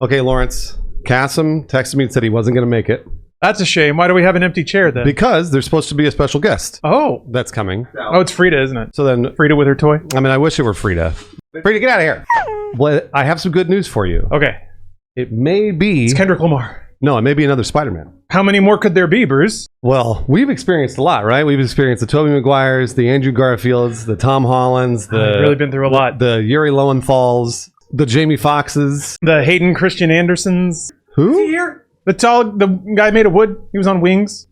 Okay, Lawrence. Cassim texted me and said he wasn't going to make it. That's a shame. Why do we have an empty chair then? Because there's supposed to be a special guest. Oh. That's coming. Oh, it's Frida, isn't it? So then... Frida with her toy? I mean, I wish it were Frida. Frida, get out of here. Well, I have some good news for you. Okay. It may be... It's Kendrick Lamar. No, it may be another Spider-Man. How many more could there be, Bruce? Well, we've experienced a lot, right? We've experienced the Tobey Maguires, the Andrew Garfields, the Tom Hollands, I've really been through a lot. The Yuri Lowenthals, the Jamie Foxxes. The Hayden Christian Andersons. Who? Is he here? The guy made of wood. He was on Wings.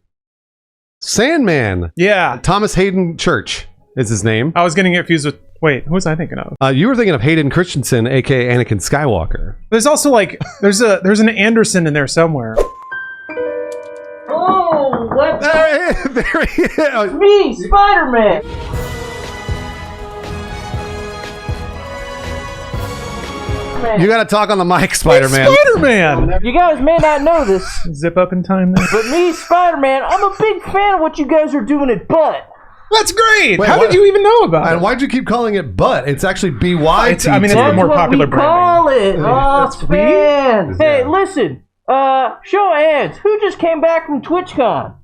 Sandman. Yeah. Thomas Hayden Church is his name. I was getting it confused with... Wait, who was I thinking of? You were thinking of Hayden Christensen, a.k.a. Anakin Skywalker. There's also like... There's an Anderson in there somewhere. Oh, what? There he is. Me, Spider-Man. You got to talk on the mic, Spider-Man. Hey, Spider-Man! You guys may not know this, Zip up in time there. but me, Spider-Man, I'm a big fan of what you guys are doing at Butt. That's great! Wait, How what? did you even know about And it? why'd you keep calling it butt? It's actually B-Y-T-T. I mean, it's a more popular That's what we call it. Oh, It's fans. weird. Hey, listen. Show of hands. Who just came back from TwitchCon?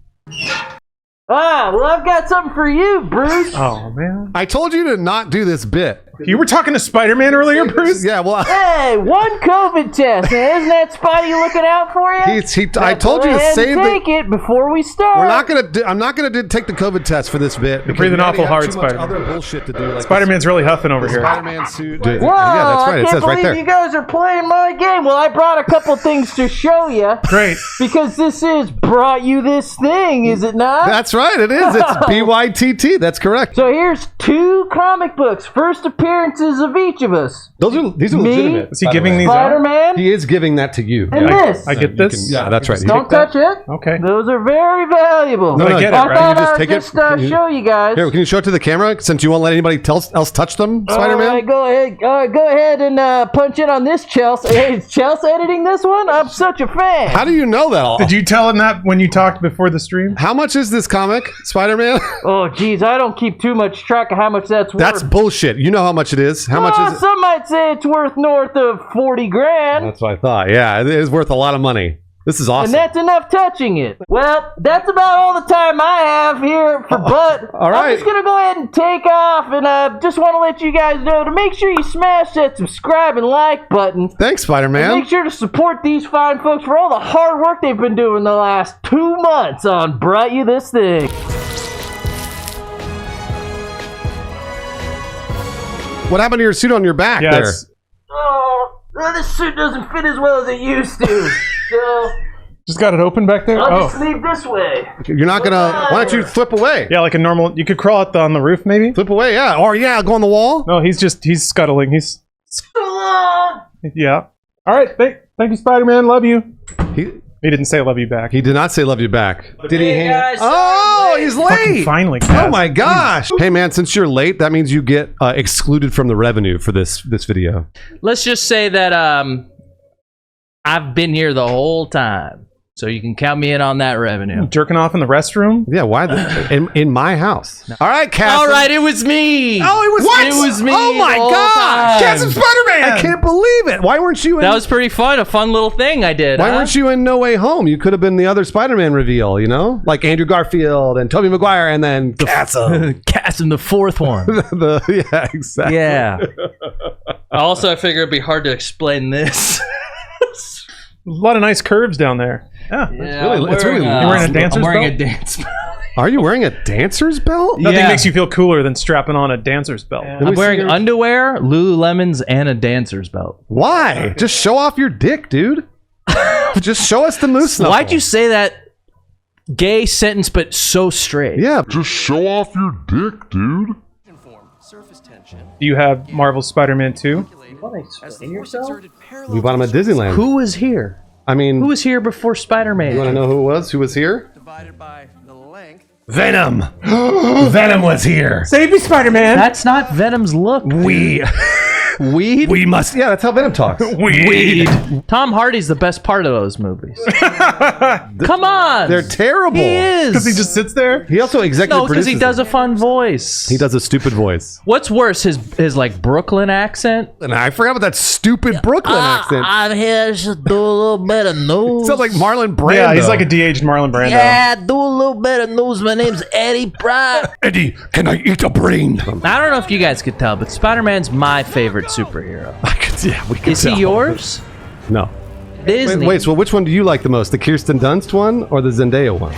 Well, I've got something for you, Bruce. Oh, man. I told you to not do this bit. You were talking to Spider-Man earlier, Bruce? Yeah, well, Hey, one COVID test. Now, isn't that Spidey looking out for you? I told you to save take it before we start. We're not gonna. I'm not gonna take the COVID test for this bit. You're breathing we awful already have hard, too much Spider-Man. Other bullshit to do. Like Spider-Man's really huffing over here. Spider-Man suit. Whoa, Yeah, that's right. I It can't says right believe there. you guys are playing my game. Well, I brought a couple things to show you. Great. Because this is brought you this thing, is it not? That's right. It is. It's B-Y-T-T. That's correct. So here's 2 comic books, first appearances of each of us. These are Me? legitimate. Is he by the giving way. these out? Spider-Man He is giving that to you. and this. I get You this? can- yeah, that's right. Don't touch it. Okay. Those are very valuable. No, I get it, I right? thought You just I'd take it- just can you- show you guys. Here, can you show it to the camera since you won't let anybody else touch them, Spider-Man? All right, go ahead and punch in on this, Chelsea. Hey, is Chelsea editing this one? I'm such a fan. How do you know that all? Did you tell him that when you talked before the stream? How much is this comic, Spider-Man? Oh, geez, I don't keep too much track of how much that's worth. That's bullshit. You know how much it is. How much is it? Some might say it's worth north of 40 grand. That's what I thought. Yeah, it is worth a lot of money. This is awesome. And that's enough touching it. Well, that's about all the time I have here for Butt. all right. I'm just going to go ahead and take off, and just want to let you guys know to make sure you smash that subscribe and like button. Thanks, Spider-Man. Make sure to support these fine folks for all the hard work they've been doing the last 2 months on Brought You This Thing. What happened to your suit on your back Yes. Oh, this suit doesn't fit as well as it used to. So Just got it open back there? I'll Oh. just leave this way. there? You're not gonna. Why don't you flip away? Yeah, like a normal... You could crawl out on the roof, maybe? Flip away, yeah. Or yeah, go on the wall. No, he's scuttling. He's... So long. Yeah. All right. Thank you, Spider-Man. Love you. He didn't say love you back. did not say love you back. Did he Hey, hang guys, Oh, sorry, he's Fucking late. finally. Oh Kaz. my gosh. Hey man, since you're late, that means you get excluded from the revenue for this video. Let's just say that I've been here the whole time, so you can count me in on that revenue. Jerking off in the restroom? Yeah, why in my house? All right, Cass. All right, it was me. Oh, it was What? It was me. Oh my the whole gosh. time. Cass and Spider-Man. I can't believe it. Why weren't you in That was pretty fun. A fun little thing I did. Why huh? weren't you in No Way Home? You could have been the other Spider-Man reveal, you know? Like Andrew Garfield and Tobey Maguire and then Cassim. Cass in the fourth one. Yeah, exactly. Yeah. Also, I figure it'd be hard to explain this. A lot of nice curves down there. Yeah. It's really You're wearing a dancer's I'm wearing belt? a dance belt. Are you wearing a dancer's belt? Nothing Yeah. makes you feel cooler than strapping on a dancer's belt. Let me I'm see wearing your- underwear, Lululemons, and a dancer's belt. Why? Just show off your dick, dude. Just show us the moose knuckle. Why'd you say that gay sentence but so straight? Yeah. Just show off your dick, dude. Do you have Marvel Spider-Man 2? We bought him at Disneyland. Who was here? I mean, Who was here before you want Spider-Man? to know who it was? Who was here? Divided by the length. Venom. Venom was here. Save me, Spider-Man! That's not Venom's look. We Weed? We must. Yeah, that's how Venom talks. Weed. Tom Hardy's the best part of those movies. Come on. They're terrible. He is. Because he just sits there. He also executive No, because he produces does a fun voice. He does a stupid voice. What's worse, his like Brooklyn accent? And I forgot about that stupid Brooklyn accent. I'm here to do a little bit of news. Sounds like Marlon Brando. Yeah, he's like a de-aged Marlon Brando. Yeah, do a little bit of news. My name's Eddie Pratt. Eddie, can I eat a brain? I don't know if you guys could tell, but Spider-Man's my favorite superhero. We could Is he tell. yours? No. Disney. Wait, so which one do you like the most? The Kirsten Dunst one or the Zendaya one?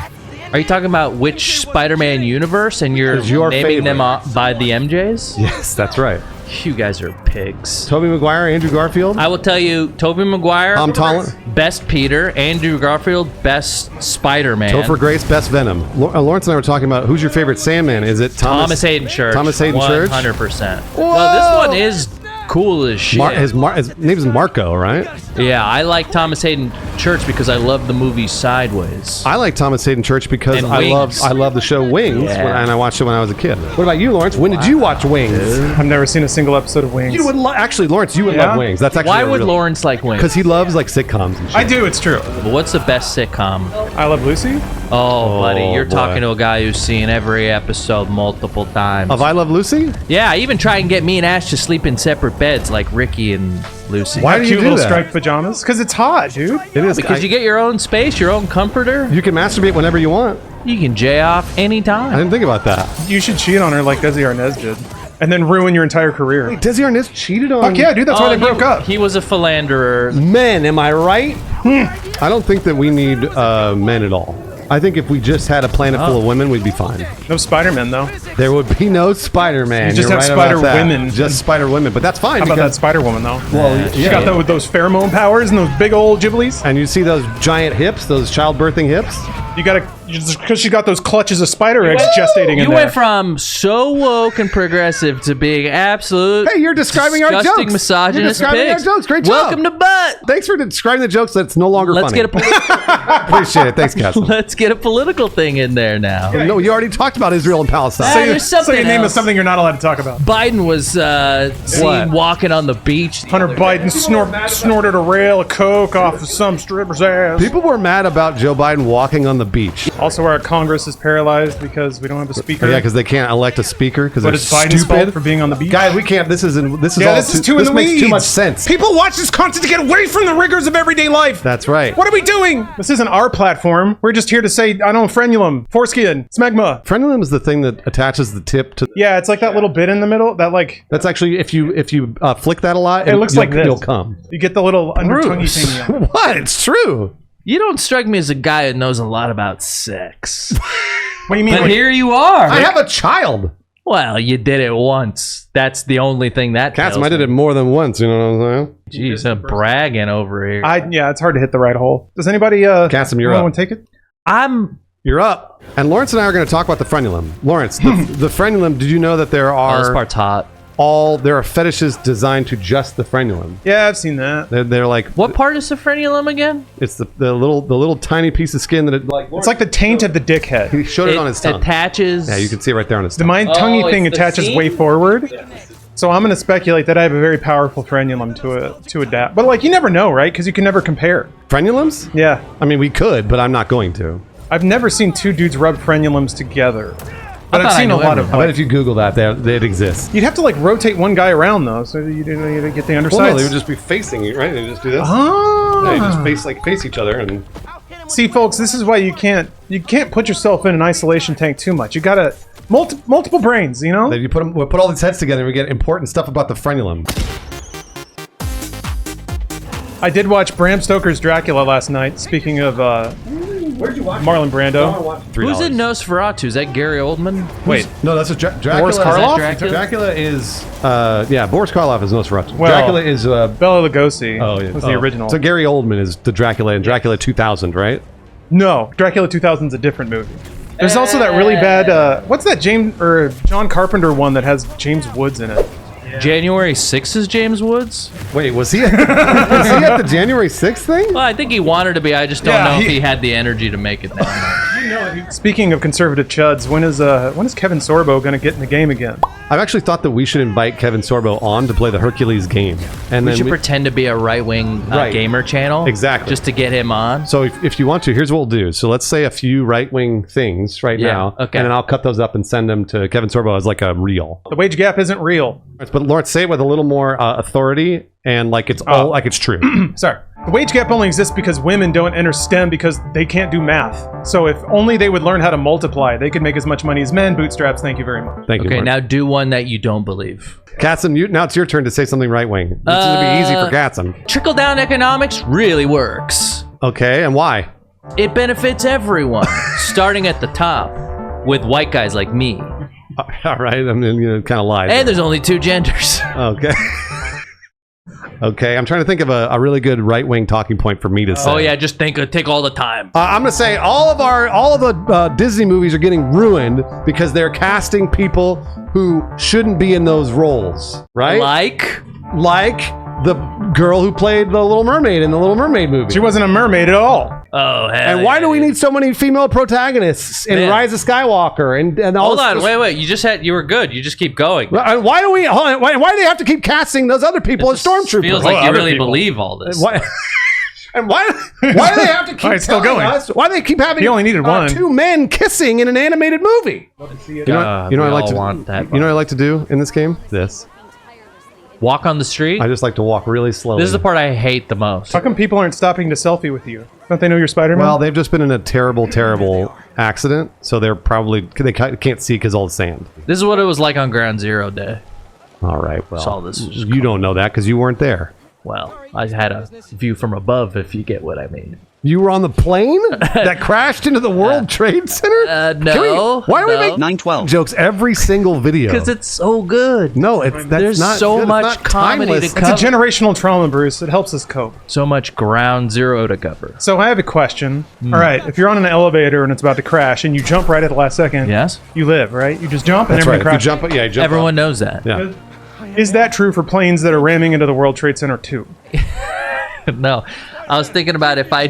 Are you talking about which Spider-Man universe and you're Is your naming them favorite? by the MJs? Yes, that's right. You guys are pigs. Tobey Maguire, Andrew Garfield, I will tell you, Tobey Maguire, Tom Holland, best Peter. Andrew Garfield, best Spider-Man. Topher Grace, best Venom. Lawrence and I were talking about who's your favorite Sandman. Is it Thomas Hayden Church. Thomas Hayden Church? 100%. Well, this one is cool as shit. His name is Marco, right? Yeah, I like Thomas Hayden Church because I love the movie Sideways. I like Thomas Hayden Church because And I Wings. love the show Wings, Yeah. and I watched it when I was a kid. What about you, Lawrence? When did you watch Wings? I've never seen a single episode of Wings. You would actually, Lawrence, you would Yeah? love Wings. That's actually Why would Lawrence like Wings? Because he loves like sitcoms and shit. I do, it's true. But what's the best sitcom? I Love Lucy. Oh, buddy, you're boy. talking to a guy who's seen every episode multiple times. Of I Love Lucy? Yeah, I even try and get me and Ash to sleep in separate beds like Ricky and Lucy. Why Have do you cute do little that? striped pajamas? Because it's hot, dude. It is Because you get your own space, your own comforter. you can masturbate whenever you want. You can J off I anytime. didn't think about that. You should cheat on her like Desi Arnaz did, and then ruin your entire career. Desi Arnaz cheated on Fuck yeah, dude. That's why they broke up. He was a philanderer. men. Am I right? I don't think that we need men at all. I think if we just had a planet full of women, we'd be fine. No Spider-Man though. There would be no Spider-Man. You just You're have right about that. Spider-Women. Just Spider-Women, but that's fine. How about that because- Spider-Woman though? Well, She yeah. got that with those pheromone powers and those big old giblies. And you see those giant hips, those childbirthing hips? You gotta just because she got those clutches of spider eggs gestating in You there. went from so woke and progressive to being absolute. Hey, you're describing our disgusting jokes. misogynist You're describing pigs. our jokes. Great job. Welcome to Butt. Thanks for describing the jokes that's no longer Let's funny. get a Appreciate it. Thanks, Cassie. let's get a political thing in there now. No, you already talked about Israel and Palestine. Ah, there's so something your name else. is something you're not allowed to talk about. Biden was seen What? walking on the beach. Hunter Biden snorted a rail of coke off of some stripper's ass. People were mad about Joe Biden walking on the beach. Also, our Congress is paralyzed because we don't have a speaker. Yeah, because they can't elect a speaker because but they're it's Biden's stupid. fault for being on the beach. Guys, we can't. This is all. this is too in this the makes weeds. too much sense. People watch this content to get away from the rigors of everyday life. That's right. What are we doing? This isn't our platform. We're just here to say, I don't know, frenulum, foreskin, smegma. Frenulum is the thing that attaches the tip to. Yeah, it's like that little bit in the middle that like That's actually if you flick that a lot, It looks you'll, like this. You'll come. you get the little under tonguey Bruce. thing. What? It's true. You don't strike me as a guy who knows a lot about sex. What do you mean? But like- here you are. I have a child. Well, you did it once. That's the only thing that tells Cassim, I did me. it more than once. You know what I'm saying? Jeez, I'm bragging over here. yeah, it's hard to hit the right hole. Does anybody Cassim, you're want up. to take it? You're up. And Lawrence and I are going to talk about the frenulum. Lawrence, the frenulum. Did you know that there Oh, this are part's hot. there are fetishes designed to just the frenulum? Yeah, I've seen that. They're like What part is the frenulum again? it's the little tiny piece of skin that it like. It's like the taint of the dickhead. He showed it on his tongue. attaches. Yeah, you can see it right there on his The tongue. mind tonguey Oh, thing it's the attaches seam? way forward. So I'm going to speculate that I have a very powerful frenulum to adapt. But like you never know, right? Because you can never compare. Frenulums? Yeah. I mean, we could, but I'm not going to. I've never seen two dudes rub frenulums together. But thought I've I seen a knew lot of I bet like, if you Google that, it exists. you'd have to like rotate one guy around though, so you didn't get the undersides. Well, no, they would just be facing you, right? They just do this. Ah. Yeah, you just face each other, and See, folks, this is why you can't put yourself in an isolation tank too much. You gotta multiple brains, you know. then you we'll put all these heads together, and we get important stuff about the frenulum. I did watch Bram Stoker's Dracula last night. Speaking of Marlon Brando. Who's in Nosferatu? Is that Gary Oldman? Wait, No, that's what Dracula. Boris is that Karloff? Dracula? Dracula is, yeah, Boris Karloff is Nosferatu. Well, Dracula is, Bela Lugosi was the oh. original. So Gary Oldman is the Dracula in Dracula 2000, right? No, Dracula 2000 is a different movie. There's also that really bad. What's that John Carpenter one that has James Woods in it? January 6th is James Woods? Wait, was he at the January 6th thing? Well, I think he wanted to be. I just don't Yeah, know if he- he had the energy to make it that night. Speaking of conservative chuds, when is Kevin Sorbo going to get in the game again? I've actually thought that we should invite Kevin Sorbo on to play the Hercules game, and We then should pretend to be a right-wing Right. gamer channel. Exactly. Just to get him on. So if you want to, here's what we'll do. So let's say a few right-wing things right Yeah, now, okay. and then I'll cut those up and send them to Kevin Sorbo as like a reel. The wage gap isn't real. But Lawrence, say it with a little more authority and like it's all like it's true. Sorry. The wage gap only exists because women don't enter STEM because they can't do math. So if only they would learn how to multiply, they could make as much money as men. Bootstraps, thank you very much. Thank you. Okay, Lawrence. now do one that you don't believe. Katzen, now it's your turn to say something right-wing. This is going to be easy for Katzen. Trickle-down economics really works. Okay, and why? It benefits everyone, starting at the top, with white guys like me. All right, I mean, kind of lied. And there's only 2 genders. Okay. Okay, I'm trying to think of a really good right-wing talking point for me to say. Oh yeah, just take all the time. I'm gonna say all of the Disney movies are getting ruined because they're casting people who shouldn't be in those roles, right? Like the girl who played the Little Mermaid in the Little Mermaid movie. She wasn't a mermaid at all. Oh hell. And why do we need so many female protagonists in Man. Rise of Skywalker and all? Hold on, wait. You were good. You just keep going. Why do we? Why do they have to keep casting those other people as stormtroopers? Feels like you other really people. believe all this. Why? And why do they have to keep All right, still telling going. us? Why do they keep having He only needed one. 2 men kissing in an animated movie? You know what I like to want that. You know what I like to do in this game? This. Walk on the street. I just like to walk really slowly. This is the part I hate the most. How come people aren't stopping to selfie with you? Don't they know you're Spider-Man? Well, they've just been in a terrible, terrible accident, so they're probably they can't see because all the sand. This is what it was like on Ground Zero Day. All right, well, Saw this just you don't know that because you weren't there. Well, I had a view from above, if you get what I mean. You were on the plane that crashed into the World Trade Center? No. Why do we no. make 912. jokes every single video? Because it's so good. No, that's There's not so good. It's much not comedy timeless. to it's a generational trauma, Bruce. It helps us cope. So much Ground Zero to cover. So I have a question. All right, if you're on an elevator and it's about to crash and you jump right at the last second, Yes? you live, right? You just jump and That's right. everything If you crashes. jump, you jump. Everyone up. knows that. Yeah. Is that true for planes that are ramming into the World Trade Center too? No. I was thinking about if I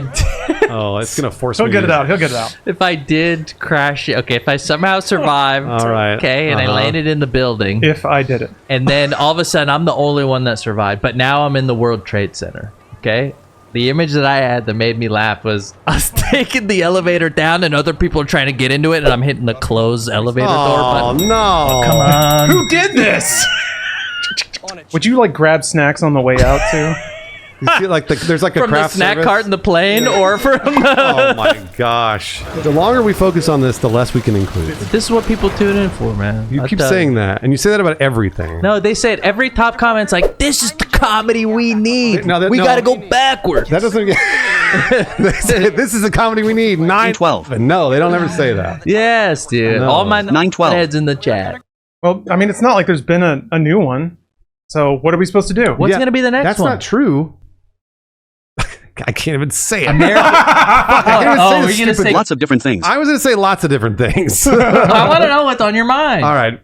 Oh, it's gonna force He'll me. get to- it out. He'll get it out. if I did crash. Okay, if I somehow survived. All right. Okay, and I landed in the building, If I did it. and then all of a sudden I'm the only one that survived. But now I'm in the World Trade Center. Okay. The image that I had that made me laugh was I was taking the elevator down and other people are trying to get into it and I'm hitting the close elevator door Oh button. no! Come on. Who did this? Would you like grab snacks on the way out too? You see, like there's like a From the craft snack service. cart in the plane or from Oh my gosh! The longer we focus on this, the less we can include. This is what people tune in for, man. You I'll keep tell saying that, and you say that about everything. No, they say it. Every top comment's like, this is the comedy we need. No, We no. gotta go backwards. That doesn't. They say, this is the comedy we need. 912. No, they don't ever say that. Yes, dude. No. All my 912. heads in the chat. Well, I mean, it's not like there's been a new one. So what are we supposed to do? What's Yeah, gonna be the next That's one? not true. I can't even say it. Oh, even say we're this gonna stupid- say. Lots of different things. I was going to say lots of different things. I want to know what's on your mind. All right,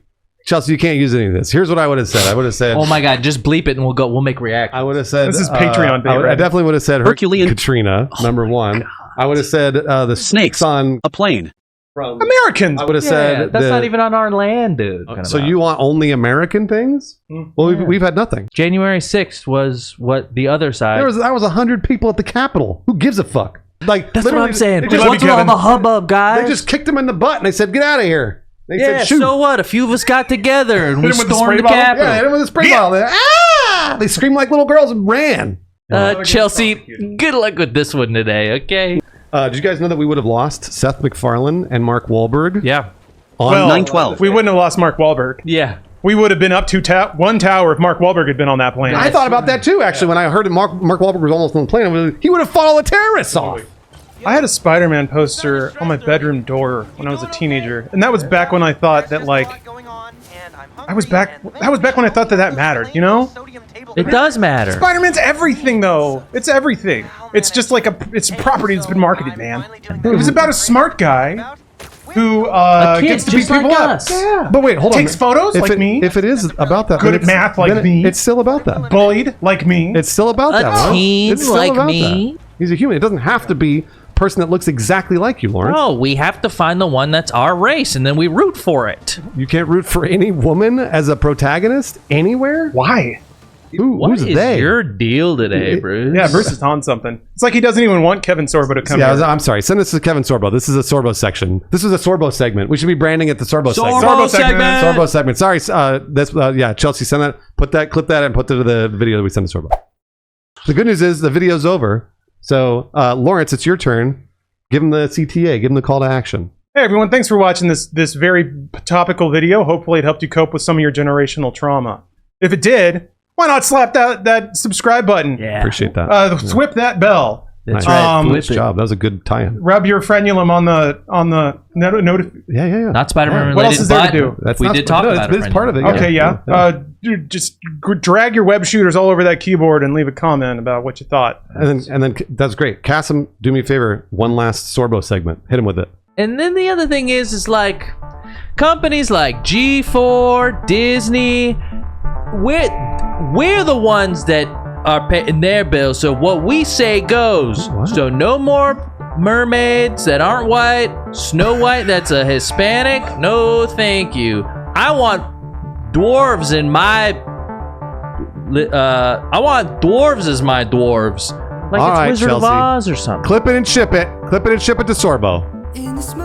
Chelsea, you can't use any of this. Here's what I would have said. I would have said. Oh my god, just bleep it and we'll make reaction. I would have said. This is Patreon, I baby. definitely would have said Herculean. Katrina, number one. I would have said the snakes on A plane. from. Americans. I would have Yeah, said that's the- not even on our land, dude. So you want only American things? Well, we've had nothing. January 6th was what the other side. That was 100 people at the Capitol. Who gives a fuck? Like That's what literally, I'm saying. They love just, you, What's with all Kevin. the hubbub, guys? they just kicked him in the butt and they said, "Get out of here." They yeah, said, "Shoot." so what? A few of us got together and we Hit him with the stormed spray the bottle? Capitol. Yeah, hit him with a spray bottle. They screamed like little girls and ran. Chelsea, good luck with this one today, okay? Did you guys know that we would have lost Seth MacFarlane and Mark Wahlberg? Yeah. On Well, 912. we wouldn't have lost Mark Wahlberg. Yeah. We would have been up to one tower if Mark Wahlberg had been on that plane. I thought about that too, actually, when I heard that Mark Wahlberg was almost on the plane. He would have fought all the terrorists off. I had a Spider-Man poster on my bedroom door when I was a teenager, and that was back when I thought that that was back when I thought that mattered. You know, It does matter. Spider-Man's everything though. It's everything. It's just like it's a property that's been marketed, man. It was about a smart guy who kid gets to beat just like people up. us. Yeah. But wait, hold on. Takes photos If like me. If it is about that, Good then at math like then me. It's still about that. Bullied like me. It's still about A that. Will. teen It's still like about me. that. He's a human. It doesn't have to be person that looks exactly like you, Lawrence. No, we have to find the one that's our race, and then we root for it. You can't root for any woman as a protagonist anywhere? Why? What Who's is they? your deal today, Bruce? Yeah, Bruce is on something. It's like he doesn't even want Kevin Sorbo to come Yeah, here. I'm sorry. Send this to Kevin Sorbo. This is a Sorbo section. This is a Sorbo segment. We should be branding it the Sorbo segment. Sorbo segment. Sorbo segment. Sorry. Yeah, Chelsea, send that. Clip that, and put it to the video that we send to Sorbo. The good news is the video's over. So, Lawrence, it's your turn. Give him the CTA. Give him the call to action. Hey everyone, thanks for watching this very topical video. Hopefully it helped you cope with some of your generational trauma. If it did, why not slap that subscribe button? Yeah. Appreciate that. Whip that bell. That's Nice. right. Nice job. That was a good tie-in. Rub your frenulum on the Yeah. Not Spider-Man related, What else is there to but do? we not- did talk no, about it's it. part of it. Okay, yeah. Dude, just drag your web shooters all over that keyboard and leave a comment about what you thought. And then that's great. Cassim, do me a favor. One last Sorbo segment. Hit him with it. And then the other thing is like companies like G4, Disney, we're the ones that are paying their bills. So what we say goes. What? So no more mermaids that aren't white, Snow White that's a Hispanic. No, thank you. I want dwarves in my. I want dwarves as my dwarves. Like All it's right, Wizard Chelsea. of Oz or something. Clip it and ship it. Clip it and ship it to Sorbo. In the smoke.